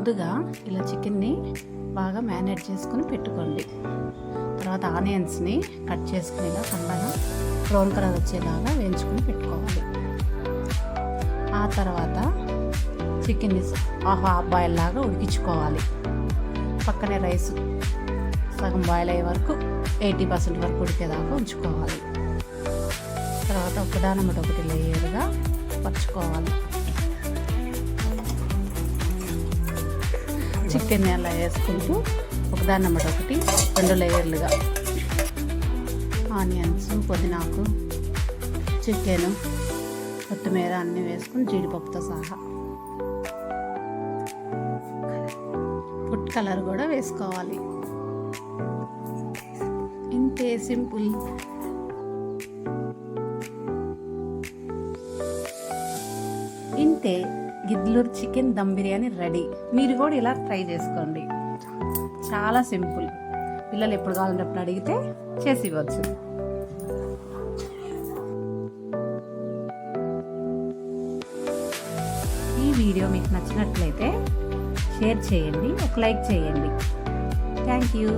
ముందుగా ఇలా చికెన్ని బాగా మ్యారినేట్ చేసుకుని పెట్టుకోండి. తర్వాత ఆనియన్స్ని కట్ చేసుకుని ఇలా సన్నగా బ్రౌన్ కలర్ వచ్చేలాగా వేయించుకుని పెట్టుకోవాలి. ఆ తర్వాత చికెన్ని హాఫ్ బాయిల్ లాగా ఉడికించుకోవాలి. పక్కనే రైస్ సగం బాయిల్ అయ్యే వరకు 80% వరకు ఉడికేదాకా ఉంచుకోవాలి. తర్వాత ఒకదానమ్మటి ఒకటి లేయర్గా పరుచుకోవాలి. చికెన్ని అలా వేసుకుంటూ ఒకదానమ్మటి ఒకటి 2 లేయర్లుగా ఆనియన్స్, పుదీనాకు, చికెను, కొత్తిమీర అన్నీ వేసుకుని జీడిపప్పుతో సహా ఫుడ్ కలర్ కూడా వేసుకోవాలి. ఇంతే, సింపుల్. ఇంతే, గిద్దలూరు చికెన్ దమ్ బిర్యానీ రెడీ. మీరు కూడా ఇలా ట్రై చేసుకోండి. చాలా సింపుల్. పిల్లలు ఎప్పుడు కావాలంటే అప్పుడు అడిగితే చేసి ఇవ్వచ్చు. ఈ వీడియో మీకు నచ్చినట్లయితే షేర్ చేయండి, ఒక లైక్ చేయండి. Thank you.